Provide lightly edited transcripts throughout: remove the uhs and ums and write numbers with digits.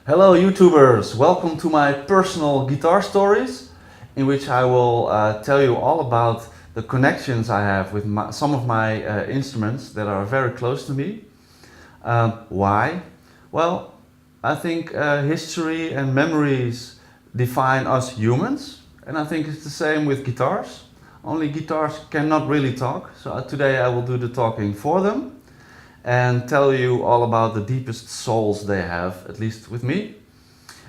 Hello YouTubers, welcome to my personal guitar stories in which I will tell you all about the connections I have with some of my instruments that are very close to me. Why? Well, I think history and memories define us humans, and I think it's the same with guitars. Only guitars cannot really talk, so today I will do the talking for them and tell you all about the deepest souls they have, at least with me.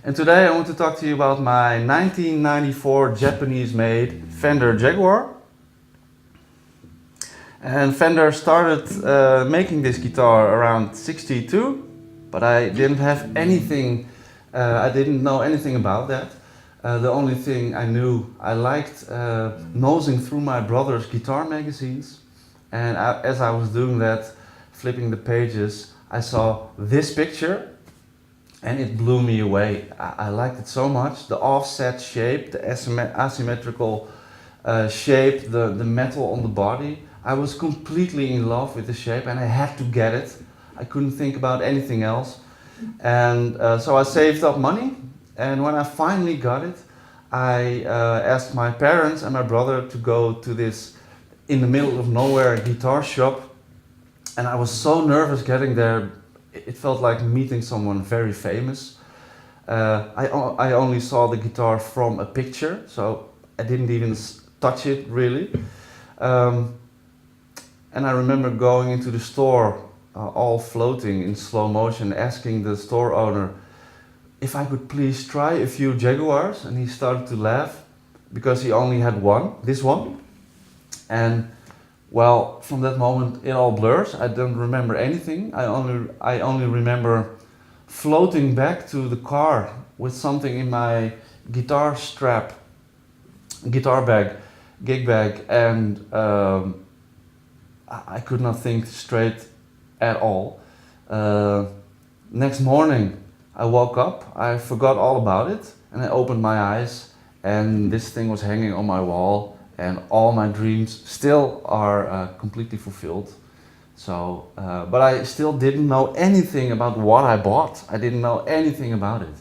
And today I want to talk to you about my 1994 Japanese-made Fender Jaguar. And Fender started making this guitar around '62, but I didn't have anything, I didn't know anything about that. The only thing I knew, I liked nosing through my brother's guitar magazines, and as I was doing that, flipping the pages, I saw this picture and it blew me away. I liked it so much. The offset shape, the asymmetrical shape, the metal on the body. I was completely in love with the shape and I had to get it. I couldn't think about anything else. And so I saved up money, and when I finally got it, I asked my parents and my brother to go to this in the middle of nowhere guitar shop. And I was so nervous getting there. It felt like meeting someone very famous. I only saw the guitar from a picture, so I didn't even touch it really. And I remember going into the store, all floating in slow motion, asking the store owner if I could please try a few Jaguars, and he started to laugh because he only had one, this one. And well, from that moment it all blurs. I don't remember anything. I only remember floating back to the car with something in my guitar strap, guitar bag, gig bag, and I could not think straight at all. Next morning I woke up, I forgot all about it, and I opened my eyes and this thing was hanging on my wall. And all my dreams still are completely fulfilled. So, but I still didn't know anything about what I bought. I didn't know anything about it.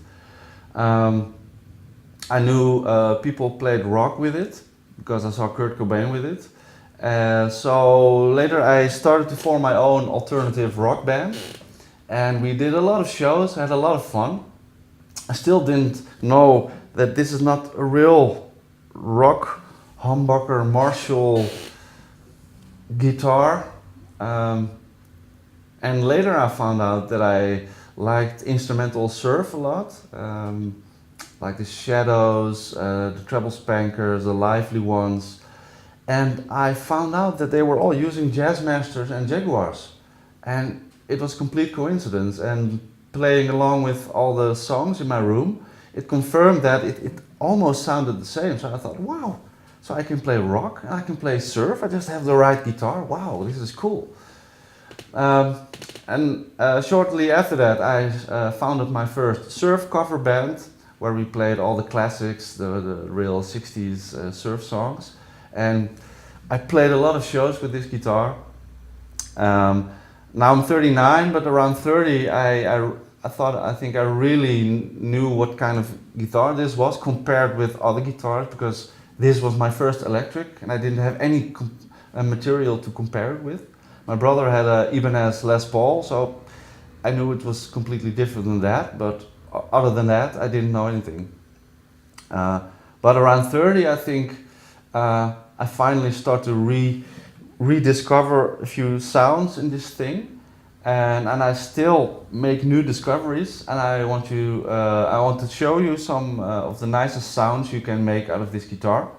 I knew people played rock with it because I saw Kurt Cobain with it. So later I started to form my own alternative rock band. And we did a lot of shows, had a lot of fun. I still didn't know that this is not a real rock humbucker Marshall guitar, and later I found out that I liked instrumental surf a lot, like the Shadows, the treble spankers, the lively ones, and I found out that they were all using Jazzmasters and Jaguars, and it was complete coincidence. And playing along with all the songs in my room, it confirmed that it almost sounded the same. So I thought, wow. So I can play rock and I can play surf. I just have the right guitar. Wow, this is cool. Shortly after that, I founded my first surf cover band where we played all the classics, the real 60s surf songs. And I played a lot of shows with this guitar. Now I'm 39, but around 30, I think I really knew what kind of guitar this was compared with other guitars, because this was my first electric and I didn't have any material to compare it with. My brother had a Ibanez Les Paul, so I knew it was completely different than that, but other than that I didn't know anything. But around 30 I think I finally start to rediscover a few sounds in this thing, and I still make new discoveries, and I want to show you some of the nicest sounds you can make out of this guitar.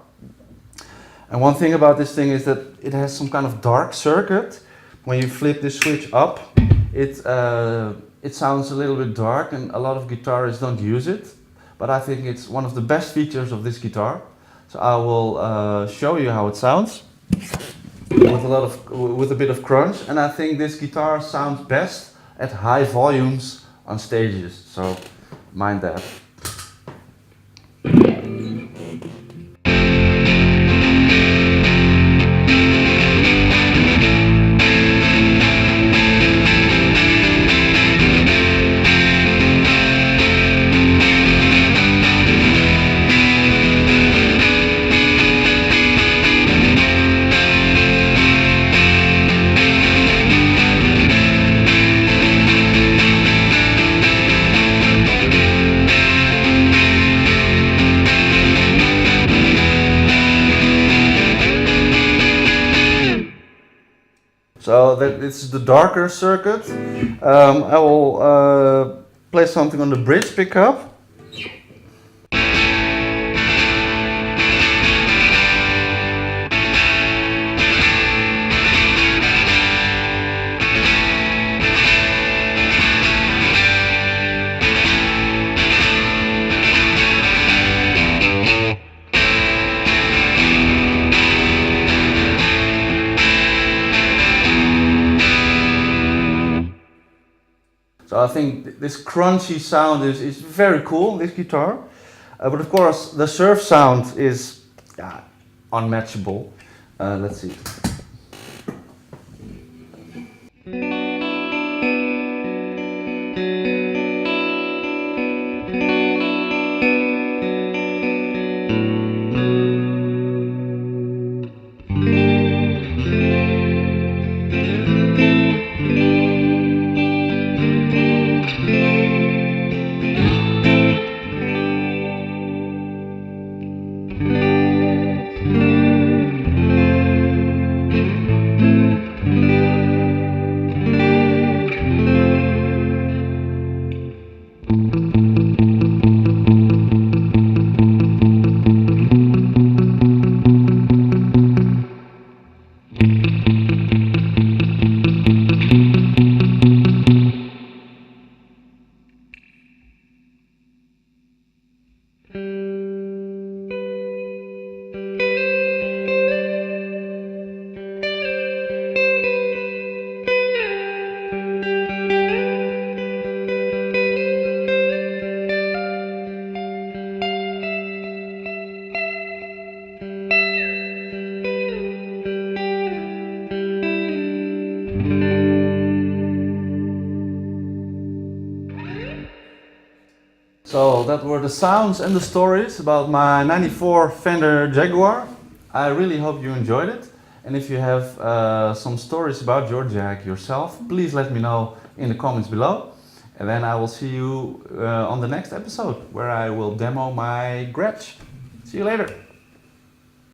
And one thing about this thing is that it has some kind of dark circuit. When you flip this switch up, it sounds a little bit dark, and a lot of guitarists don't use it, but I think it's one of the best features of this guitar. So I will show you how it sounds with a bit of crunch, and I think this guitar sounds best at high volumes on stages, so mind that. it's the darker circuit. I will play something on the bridge pickup. So I think this crunchy sound is very cool, this guitar. But of course, the surf sound is unmatchable. Let's see. So that were the sounds and the stories about my '94 Fender Jaguar. I really hope you enjoyed it. And if you have some stories about your Jag yourself, please let me know in the comments below. And then I will see you on the next episode where I will demo my Gretsch. See you later.